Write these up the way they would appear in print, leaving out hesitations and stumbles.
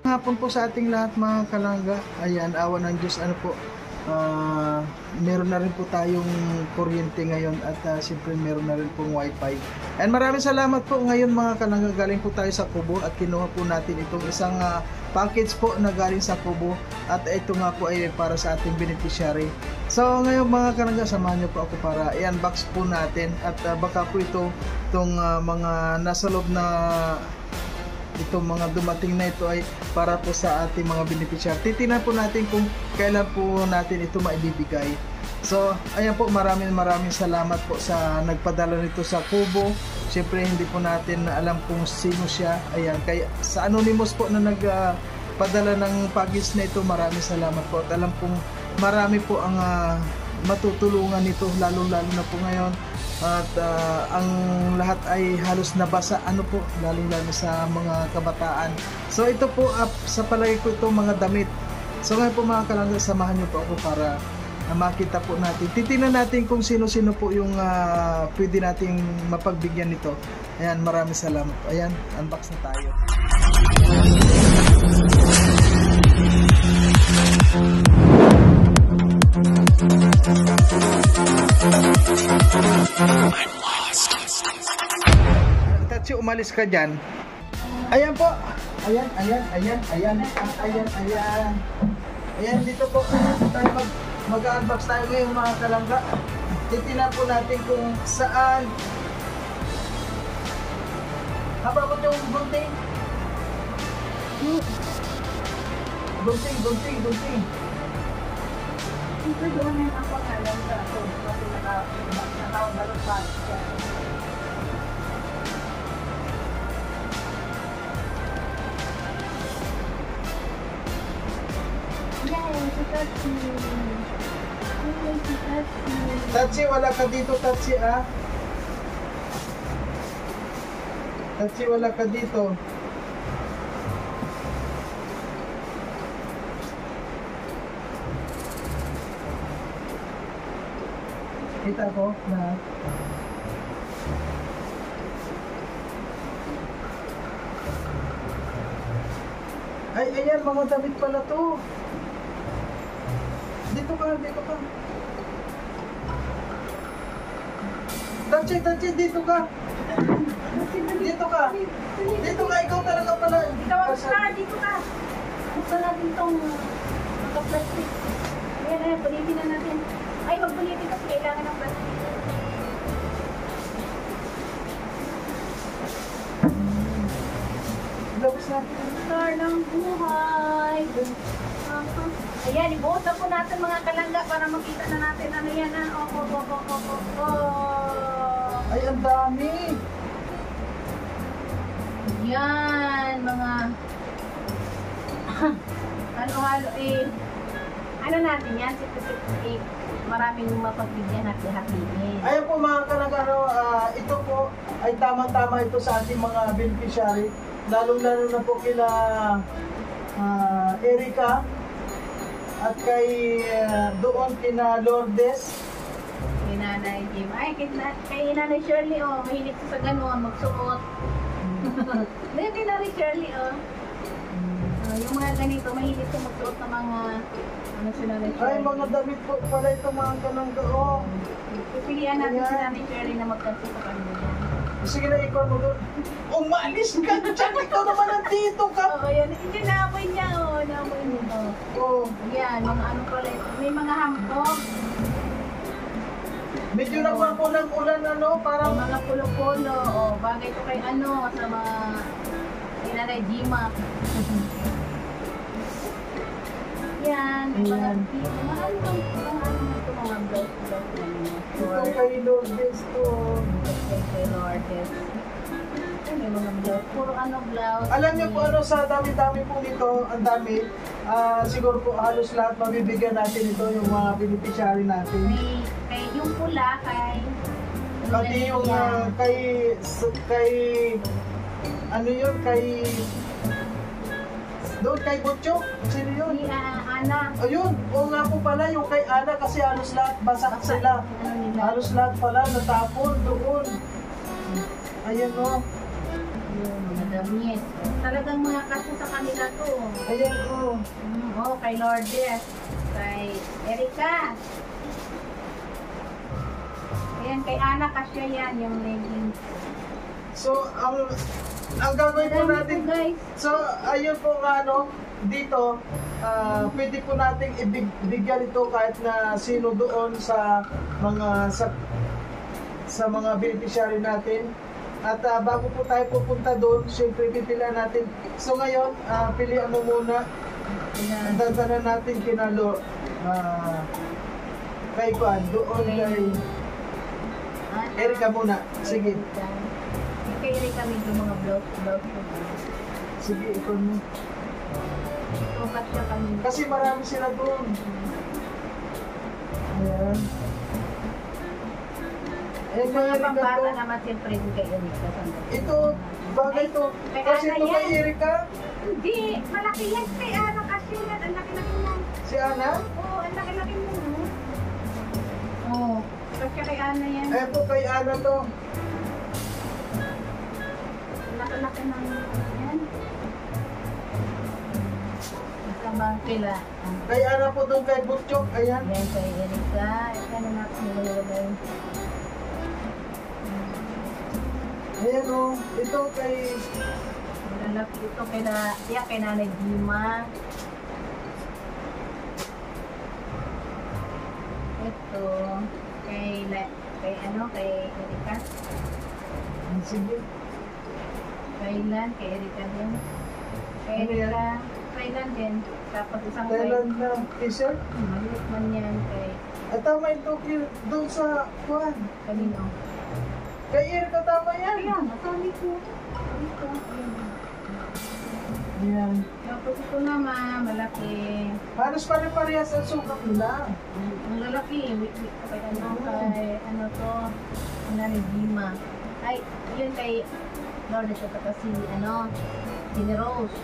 Hapon po sa ating lahat mga kalangga. Ayan, awa ng Diyos, ano po, meron na rin po tayong kuryente ngayon at siyempre meron na rin pong wifi. And maraming salamat po ngayon mga kalangga, galing po tayo sa Kubo at kinuha po natin itong isang package po na galing sa Kubo at ito nga po ay para sa ating beneficiary. So ngayon mga kalangga, samahan niyo po ako para i-unbox po natin at baka po itong mga nasa loob na itong mga dumating na ito ay para po sa ating mga beneficiary. Titingnan po natin kung kailan po natin ito maibibigay. So, ayan po, maraming salamat po sa nagpadala nito sa Kubo. Siyempre, hindi po natin alam kung sino siya. Ayan, kaya sa anonymous po na nagpadala ng package na ito, maraming salamat po. At alam pong marami po ang matutulungan nito, lalo-lalo na po ngayon. At ang lahat ay halos nabasa, lalo-lalo sa mga kabataan. So ito po, sa palagay ko ito mga damit. So ngayon po mga kalangga, samahan nyo po ako para makita po natin. Titingnan natin kung sino-sino po yung pwede nating mapagbigyan nito. Ayan, maraming salamat. Ayan, unbox na tayo. I'm lost. Tatsi, umalis ka dyan. Ayan po. Ayan. Ayan, dito po. Tayo mag-unbox tayo ngayong mga kalangga. Titingnan po natin kung saan. Haba mo yung gunting. Gunting. Ito doon yung ang pangalan sa ito. Kasi nakabalot pa. Yan, si Tatsi. Tatsi, wala ka dito, Tatsi, ah. Tatsi, wala ka dito. Kita ko na ay, ayan, mga damit pala to. Dito ka. Tatsi, dito ka. Dito ka, ikaw talaga pala. Dito ka. Gusto natin itong plastic. Ayan, palitin na natin. Ay, magpulitin kasi kailangan ng plastic. Labas natin. Star ng buhay. Ayan, ibuot na po natin mga kalangga para makita na natin ano yan. Ay, ang dami. Yan, mga halo-halo ano natin yan, sip-sip. Maraming mapagbigyan at hatiin. Ayan po mga kalangga, ito po ay tama-tama ito sa ating mga beneficiary. Lalong-lalo na po kila Erica at kay doon kina Lourdes. Kay Nanay Jim. Ay, kay Nanay Shirley, mahilig sa gano'n, magsuot. Kay Nanay Shirley, yung mga ganito, mahilig sa magsuot ng mga ay, mga damit po pala ito mga kalangga. Pipilian natin si Nanay Shirley na magkansi sa kanila yan. Sige na, ikaw mo doon. Umalis ka dyan! Ikaw naman nandito ka! Oo, yan. Hindi, naamoy niya, naamoy niya. Yan, mga ano pala ito. May mga hangkog. Medyo nagpapulang ulan, parang mga pulo-pulo. Bagay ito kay sa mga Nanay Jima. Yan, mga blouse ito kay Lourdes to. Kay Lourdes. May mga blouse. Puro blouse. Alam niyo po sa dami-dami po nito, ang dami. Siguro po halos lahat mabibigyan natin ito, yung mga beneficiary natin. May yung pula kay Pati yung kay ano yun, doon kay Butchok, sino yun? Si Ana. Ayun, oo nga po pala, yung kay Ana kasi halos lahat basak sila. Halos lahat pala natapon doon. Ayan o. matamis. Talagang mga kasi sa kanila to. Ayan, oh. Oh, kay Lourdes. Kay Erica. Ayan, kay Ana kasi yan, yung leggings. So, ang gagawin po Dami natin, po, guys. so, ayun po ano, dito, pwede po nating ibigyan ito kahit na sino doon sa mga sa mga beneficiary natin. At bago po tayo pupunta doon, syempre pipila natin. So ngayon, pilihan mo muna. Ang dadala natin kinalo kay Juan, doon kay Erica muna. Sige. Kay Erica medyo mga blouse. Sige, ikaw mo. Tukat siya kami. Kasi marami sila doon. Ayan. Yung mga Erica pambata to. naman siyempre din kay Erica. Ito, bagay to. Kay Kasi Ana ito kay yan. Erica. Hindi, malaki yan kay Ana kasi yan. Ang laki-laki yan. Si Ana. Oo, ang laki-laki yan. Oo, kasi kay Ana yan. Ayan po kay Ana to. Ang laki-laki ng yan. Kasama sila. Kay Ana po doon kay Butchok. Ayan. Yan kay Erica. Ito na natin nilagay. Ayan o. Ito kay... Lalaki ito kay Nanay Dima. Ito kay Erica. Sige. Kay Erica din. Kay Ano yan? Erica, Thailand din. Tapos isang Thailand na t-shirt. maliit man yan kay At tama ito doon sa Juan. kanino. Kay Erica tama yan. Ayan, nasabi ko. Ito, ayan. Ayan. Tapos ito naman, malaki. Halos pare-parehas ang sukat nila. Ang lalaki, kay ano to, Nanay Dima. Ay, yun kay Lourdes at saka si Rose.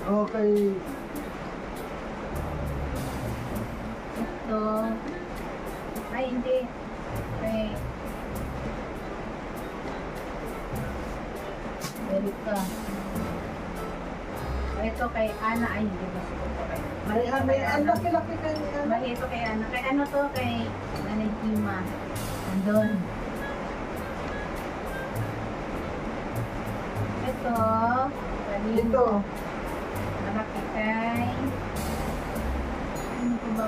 Okay. Ito, ay hindi, kay Erica. Ito kay Ana, ay hindi ba siguro kay Ay, Ana, ang laki-laki kay Ana. Mali ito kay Ana. Kay ano to, kay Nanay Dima. Andun. Ito, kanino. Ito. Malaki kay... Ano ko ba?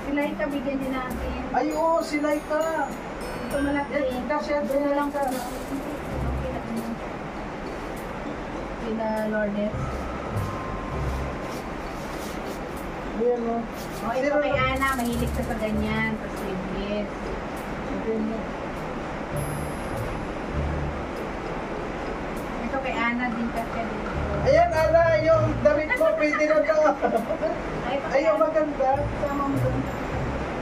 Sila ikabigyan din natin. Ay, oo, si Laika. Ito malaki. Yan, kasi yan, Doon na lang Laika. sa... Okay na ano. Sila Lourdes. Ayan o. Oh, ito kay Ana, mahilig ka sa ganyan, sa sleeveless. Ito kay Ana din kasi dito. Ayan, Ana, yung damit mo, pwede na to. Ay, ito kay Ay, yung Ana. maganda. Sama mo dun.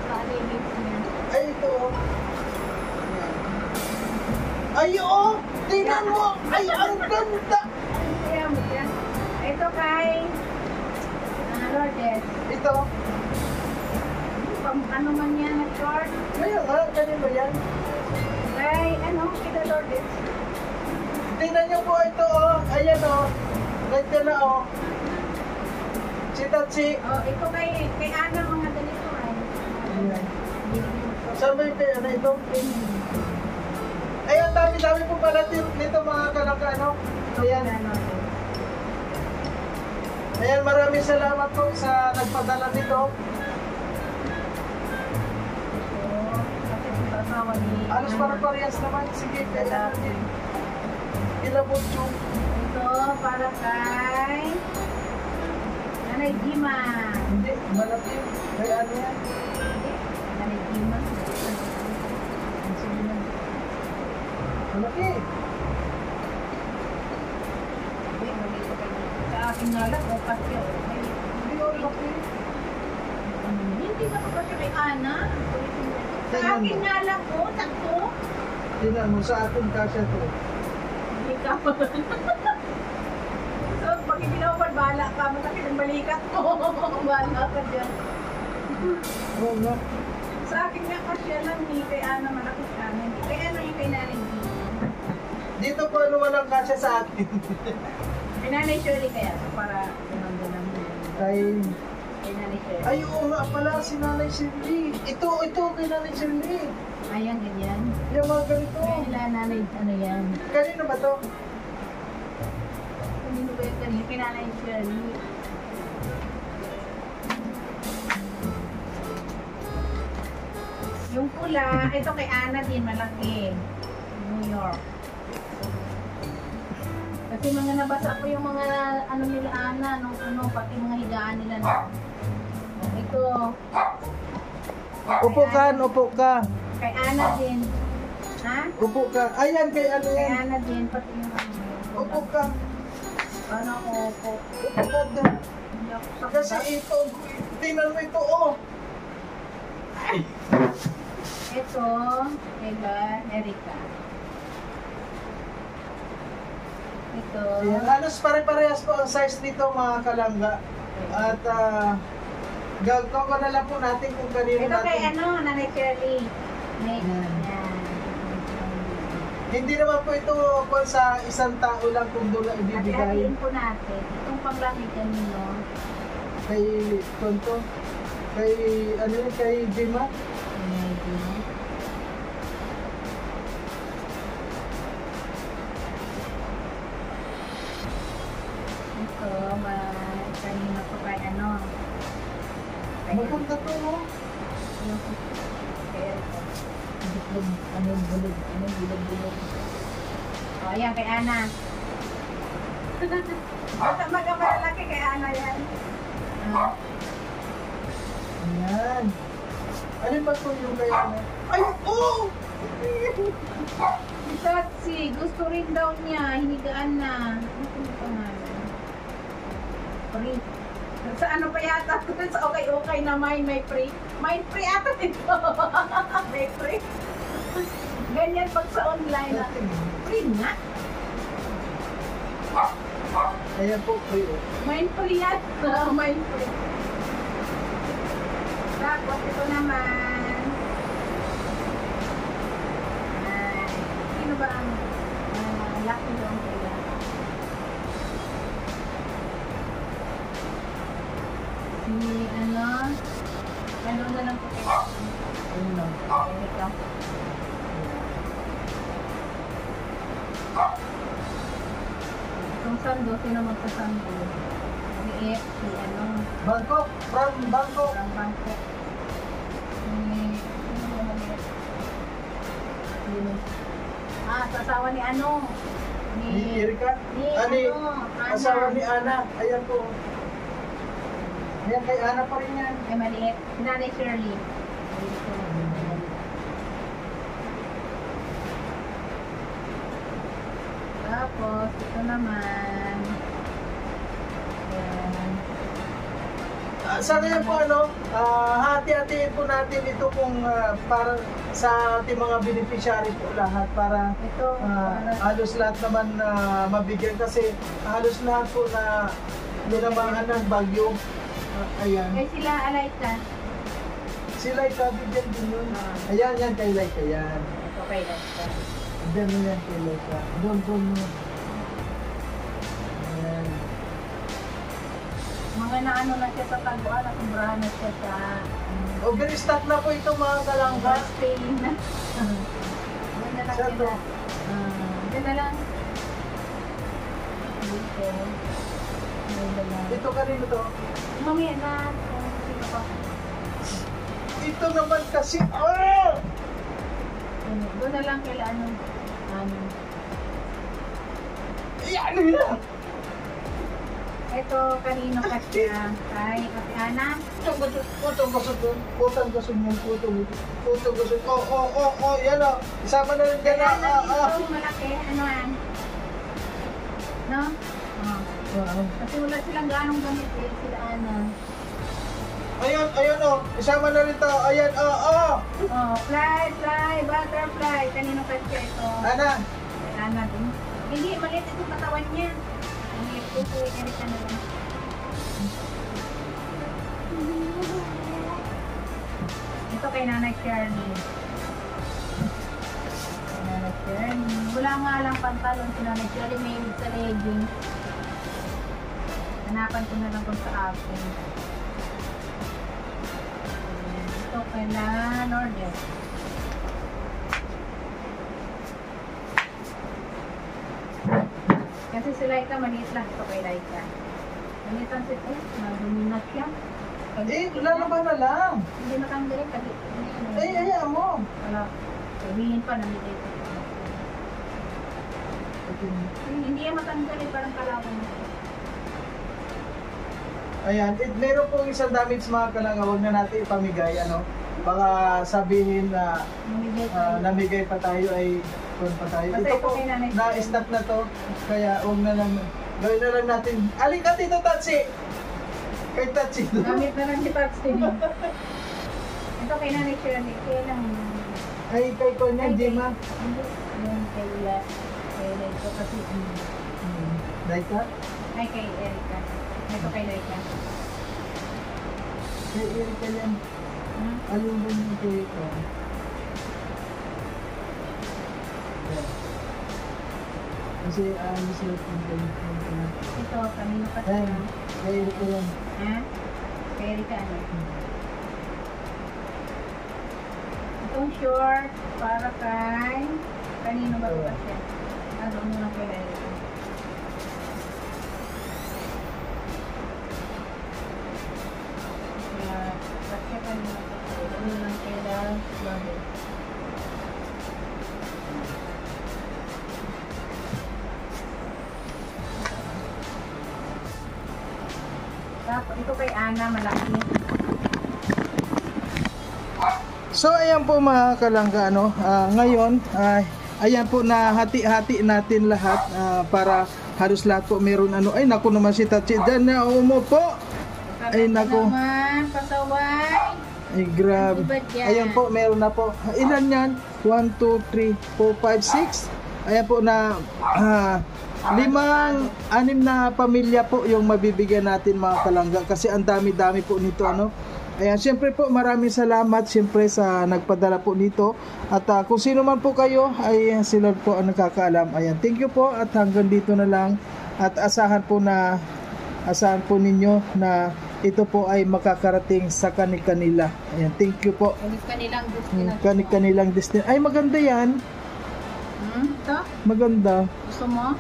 Sa alibig niya. Ay, ito. Ay, oo. Tingnan mo. Ay, ang ganda. Kaya mo yan. Ito kay Lourdes. Ito. Ano man yan na short. Ngayon, kanino yan? Kay kita Lourdes. Tingnan niyo po ito, oh. Ayan, oh. Nandiyan na, oh. Si Tatsi. Oh, ito kay Ana mga ganito ay. Ayan. Binigyan mo ito. Saan ba ito? Ano ito? Ay, ang dami-dami po pala nito mga kalangka, Ayan. Ayan, maraming salamat po sa nagpadala nito. Alos parehas naman. Sige, kaya natin. Ilabot yung... Ito para kay Nanay Dima. Hindi, malaki. Kaya ano yan? Nanay Dima. Sige na. Malaki. Sa akin nga lang, opas yun. Hindi, oh, laki. Hindi na pa kasi kay Ana. Sa Tingnan akin mo. nga lang po, takto. Tingnan mo, sa atin kasya to. Hindi ka pa. So, pag hindi na ako bala ka, malaki ng balikat ko. Bala ka dyan. Oo nga. Sa akin nga kasi lang, kay Ana malaki sa amin. Kay Ana yung kay Nanay Dima. Dito po ano walang kasya sa atin. Kay Nanay Shirley kaya, so para kumando lang din. Kay... Kay Nanay Shirley. Ay, oo nga pala, si Nanay Shirley. Ito kay Nanay Shirley. Ayan, ganyan. Yung mga ganito. Kaya Nanay, ano yan? Kanino ba to? Hindi ko ba yung kanina? Kay Nanay Shirley. Yung pula, ito kay Ana din, malaki. New York. Kasi mga nabasa ko yung mga ano nila Ana, pati mga higaan nila na. Ito, Upo ka. kay Ana din. Ha? Upo ka. Ayan, kay ano Kay yan. Ana din, pati yung ano. Upo ka. Ano ako, upo. Upo ka doon. Hindi ako sakit. Kasi ito, tingnan mo ito, oh. Ito, kay Erika. Ito. Ayan, halos pare-parehas po ang size nito mga kalangga. At gagawin ko na lang po natin kung kanino Ito kay natin. Nanay Shirley. May, Yan. yan. Hindi naman po ito po sa isang tao lang kung doon lang ibibigay. Hati-hatiin po natin. Itong panglamig kanino. Kay Tonto. Kay ano yun, kay Jima. Ito, kanina po kay ano. Kay Maganda to, oh. kay Erika. Bulog. O, ayan, kay Ana. Basta magkamalaki kay Ana yan. Ah. Ayan. Ano ba po yung kay ano? Ay, oh! Si Tatsi, gusto rin daw niya, hinigaan na. Ano yung pangalan? Free. Sa ano pa yata? Sa okay na may free. May free ata dito. May free. Ganyan pag sa online na. Free nga. Ayan po, free, oh. May free yan. May free. Tapos ito naman. Sino ba ang lucky doon kaya? Si ano na lang po kayo. Ayun lang. Ito. Itong sando, sino magsasando? Si Bangkok, from Bangkok. From Bangkok. Sa asawa ni ano? Ni Erika? Ni Ani, Ana. asawa ni Ana. Ayan po. Ayan, kay Ana pa rin yan. Ay, maliit. Si Nanay Shirley. Tapos, ito naman. Ayan. Sa ngayon po ano, hati-hatiin po natin ito kung para sa ating mga beneficiary po lahat para Ito, halos lahat naman mabigyan kasi halos lahat po na linamaan ng bagyo. Ayan. kay sila Alaita. Si Laika, bigyan din yun. Ayan, yan kay Laika, yan. Ito kay Alaita. Bigyan mo yan kay Laika. Doon mo. Ayan. Mga naano na siya sa taguan, nakumbrahan na siya sa Overstock na po ito mga kalangga. Spain na. Doon na lang Siya to. sila. Doon na lang. Dito. Doon na lang. Ito kanino to? Mamaya na. Kung sino pa. Ito naman kasi, Doon na lang kila ano. Ano yan? Ito, kanino ka siya? Kay Ate Ana. Putong gusto niyan, putong gusto. Oh, yan o. Isama na rin Kaya dyan. Ana dito, malaki. Ano yan? No? Oh. Wow. Kasi wala silang ganong gamit eh. Sila Ana. Ayun o. Isama na rin to. Ayan, Oh, fly, butterfly. Kanino ka siya ito? Ana. Kay Ana din. Hindi, maliit ito katawan niya. Maliit ito, ganito na lang. Ito kay Nanay Shirley. Kay Nanay Shirley. Wala nga lang pantalon si Nanay Shirley, may sa legging. Hanapan ko na lang kung sa akin. Ito kailangan order. Kasi si Laika, maliit lang ito kay Laika. Maliit lang siya, maguminat siya. Lalaban na lang. Hindi matanggalin kasi. Ayan mo. Wala. Sabihin pa, nandito. Hindi yan matanggalin, parang kalaban mo. Ayan, meron pong isang damage mga kalangga, huwag na natin ipamigay, ano. Baka sabihin na namigay pa tayo ay kung pa tayo. Basta Ito ito po, kay Nanay na-stack na to, kaya huwag na lang, gawin na lang natin. Alin ka dito, Tatsi! Kay Tatsi. Gamit na lang si Patsy. Ito kay Nanay Shirley, kaya lang. Ay, kay Konya, di ma. Hindi, yung kay Laika kasi. Laika? Ay, kay Erika. Ito kay Laika. Kay Erika yan. Alin ba yung kay ito? Kasi ano sila kung Ito, kanino pa Ay, ito? kay Erika yan. Ha? Kay Erika, ano? Itong short, para kay... Kanino ba ito siya? Ano mo lang kay Erika? Kasi kanino ba ito? Ano lang kay Love? Tapos ito kay Ana, malaki. So ayan po mga kalangga, ano, ngayon ayan po na hati-hati natin lahat para halos lahat po meron ano. Ay naku naman si Tatsi dyan na umupo. Ay naku. Naman, pasaway. Ay grabe. Ayan po, meron na po. Ilan yan? 1, 2, 3, 4, 5, 6. Ayan po na 5, 6 na pamilya po yung mabibigyan natin mga kalangga kasi ang dami-dami po nito, ano. Ayan, siyempre po maraming salamat siyempre sa nagpadala po nito at kung sino man po kayo ay sila po ang nakakaalam. Ayan, thank you po at hanggang dito na lang at asahan po ninyo na ito po ay makakarating sa kanila. Ayan, thank you po. Kanilang destination. Kanilang destination. Ay maganda yan. Ito? Maganda. Gusto mo?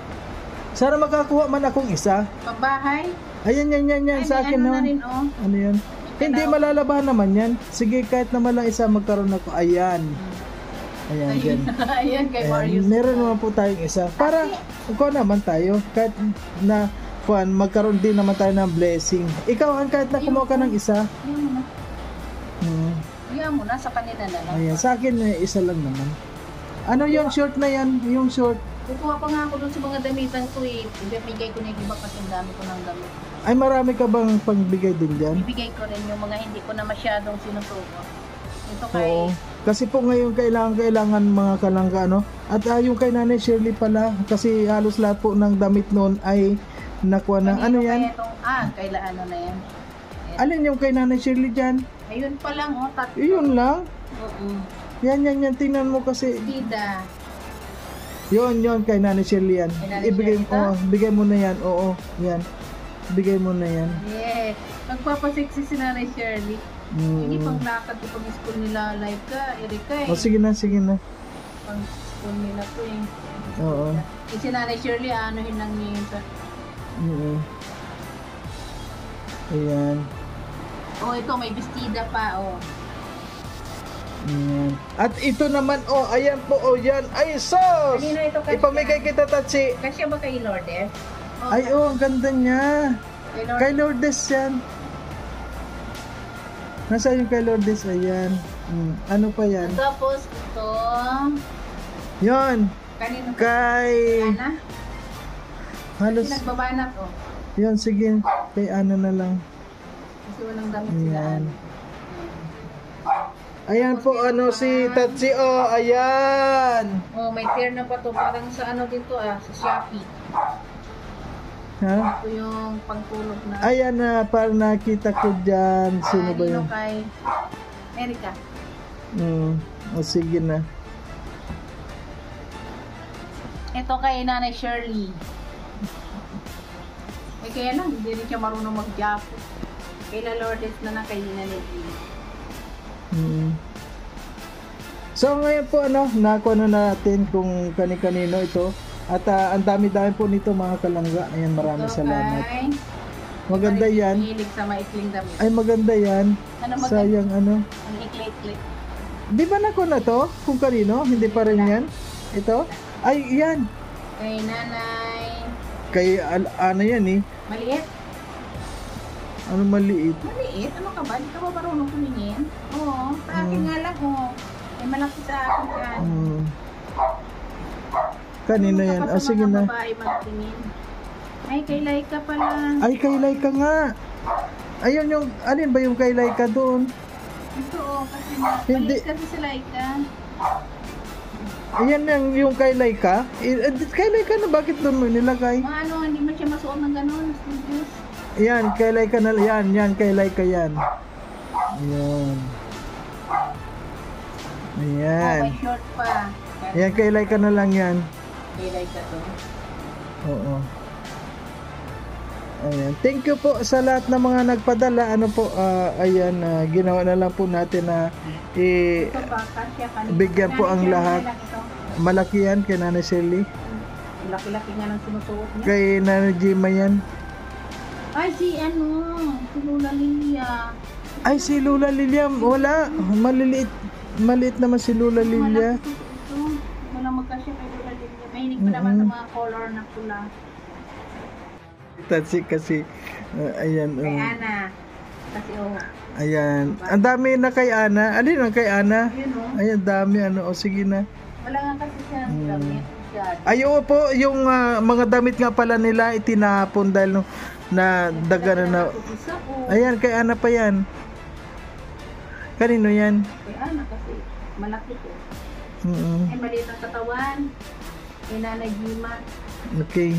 Sana makakuha man akong isa. Pabahay? Ayan, yan Ay, sa akin ano na naman. rin, oh. Ano yan? Hindi, malalabahan naman yan. Sige, kahit naman lang isa magkaroon ako. Ayan. Ayan, dyan. Ayan, kay Marius. Meron naman po tayong isa. Para, kung naman tayo, kahit na, magkaroon din naman tayo ng blessing. Ikaw, kahit na kumuha ka ng isa. Iyan mo na. Iyan mo na, sa kanila na lang. Ayan, sa akin, isa lang naman. Ano yung short na yan? Yung short. Kukuha pa nga ako dun sa mga damitan ko eh. Ibibigay ko na yung iba kasi ang dami ko ng damit. Ay, marami ka bang pangbigay din dyan? Ibigay ko rin yung mga hindi ko na masyadong sinusuko. Ito kay... Oo. Kasi po ngayon kailangan mga kalangga, ano? At yung kay Nanay Shirley pala, kasi halos lahat po ng damit noon ay nakuha na. Ano yan? Kaila ano na yan. Alin yung kay Nanay Shirley dyan? Ayun pa lang, oh. Tatlo. Yun lang? Oo. Yan. Tingnan mo kasi. Bida. Yun, kay Nanay Shirley yan. Ibigay mo, bigay mo na yan. Oo, yan. Bigay mo na yan. Yeah. Magpapasiksi si Nanay Shirley. Hindi pang lakad ko pag school nila live ka, Erika eh. O, sige na. Pang school nila to eh. Oo. Si Nanay Shirley, anuhin lang niya yun sa... Ayan. Oh, ito may bestida pa, oh. Ayan. At ito naman, ayan po, yan. Ay, sos! Kanino ito kasya? Ipamigay kita, Tatsi. Kasya ba kay Lourdes? Oh, Ay, ang ganda niya. kay Lourdes. Kay Lourdes yan. Nasaan yung kay Lourdes? Ayan. Ano pa yan? Tapos ito, Yon. kanino Kay... Ana? Halos... Pinagbabanat, oh. Yon, sige. Kay ano na lang. Kasi walang damit sila. Ayan. Ayan po, si Tatsi. Ayan. Oh, may tier na pa to. Parang sa ano dito, sa Shopee. Ha? Ito yung pangtulog na. Ayan na, para nakita ko dyan. Sino ba yun? Kay Erika. Sige na. Ito kay Nanay Shirley. Eh kaya lang, hindi rin siya marunong mag-japo. Kay La Lourdes na lang kay Nanay Jim. So ngayon po nakuha na natin kung kani-kanino ito. At ang dami-dami po nito mga kalangga. Ayan, maraming salamat. Maganda yan. Hilig sa maikling damit. Ay, maganda yan. Ano maganda? Sayang Ang ikli-ikli. Di ba nakuha na to? Kung kanino? Hindi pa rin yan? Ito? Ay, yan. Kay Nanay. Kay ano yan eh. Maliit? Ano maliit? Maliit? Ano ka ba? Di ka ba marunong kumingin? Oo. Sa akin nga lang, eh, malaki sa akin yan. Kanino yan? Ah, sige na. Babae magtingin. Ay, kay Laika pala. Ay, kay Laika nga. Ayun yung, alin ba yung kay Laika doon? Ito kasi Hindi. maliit kasi si Laika. Ayan yung kay Laika. Kay Laika na, bakit doon mo nilagay? Mga hindi mo siya masuot ng gano'n. Studios. Yan, kay Laika na, yan, kay Laika yan. Ayan. Ayan. May short pa. Ayan, kay Laika na lang yan. Kay Laika to. Oo. Ayan. Thank you po sa lahat ng mga nagpadala. Ano po, ayan, ginawa na lang po natin na Ito ba? Kasya kanina. bigyan po ang lahat. Malaki yan kay Nanay Shirley. Laki-laki nga ng sinusuot niya. Kay Nanay Jima yan. Ay, si Lula Lilia. Ay, si Lula Lilia. Wala. Maliit naman si Lula Lilia. Malaki ito. Walang magkasya kay Lula Lilia. Mahinig pa naman sa mga color na pula. Kasi ayan. Kay Ana. Kasi Ayan. Ang dami na kay Ana. Alin ang kay Ana? yun Ayan, dami. Sige na. wala nga kasi siya. Damit siya. Ay, oo po, yung mga damit nga pala nila itinapon dahil na daga na. Isa po. Ayan, kay Ana pa yan. Kanino yan? Kay Ana kasi malaki po. Mm-mm. Ay, maliit ang katawan. Kay Nanay Jima. Okay.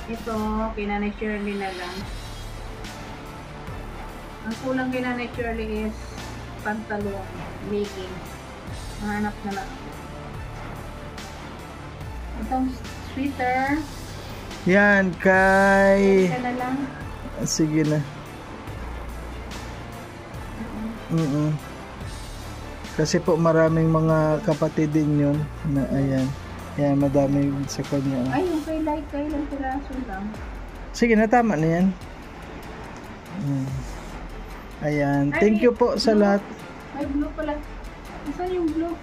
Ito, kay Nanay Shirley na lang. Ang kulang kay Nanay Shirley is pantalon, leggings. Mahanap na lang. Itong sweater. Yan, kay... Ito na lang. Sige na. Kasi po maraming mga kapatid din yun na ayan. Yan, madami sa kanya. Ay, yung kay Laika, ilang piraso lang. Sige na, tama na yan. Ayan. Thank you po sa lahat. Ay, blue pala. Saan yung blue?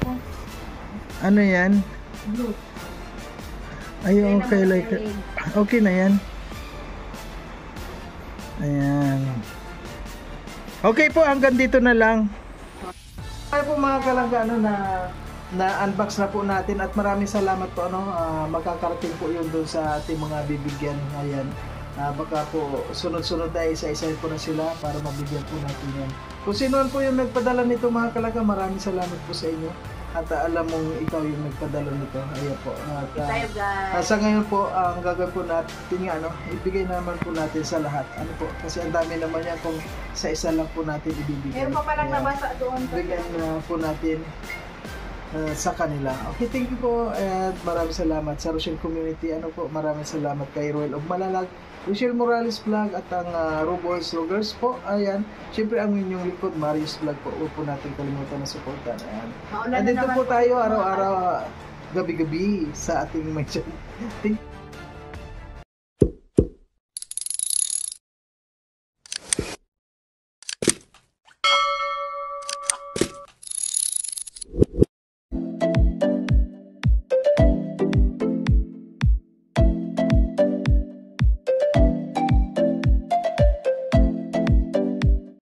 Oh, Ano yan? blue. Ayun, okay, like... Okay na yan. Ayan. Okay po, hanggang dito na lang. Ay po mga kalangga, na-unbox na po natin at maraming salamat po, magkakarating po yun doon sa ating mga bibigyan. Ayan. Baka po sunod-sunod na isa-isa po na sila para mabigyan po natin yan. Kung sino po yung nagpadala nito mga kalangga, maraming salamat po sa inyo. At alam mong ikaw yung nagpadala nito. Ayan po. At Tayo guys. sa ngayon po, ang gagawin po natin nga, ibigay naman po natin sa lahat. Ano po? Kasi ang dami naman yan kung sa isa lang po natin ibibigay. Meron pa palang Ayan. nabasa doon. Bigyan na po natin sa kanila. Okay, thank you po. And maraming salamat sa Rochelle Community. Maraming salamat kay Royal of Malalag, Rochelle Morales Vlog at ang Robo's Vloggers po. Ayan. Siyempre ang inyong likod, Marius Vlog po. Huwag po natin kalimutan na supportan. Ayan. Maulan na Andito naman po tayo araw-araw, gabi-gabi sa ating may channel. Thank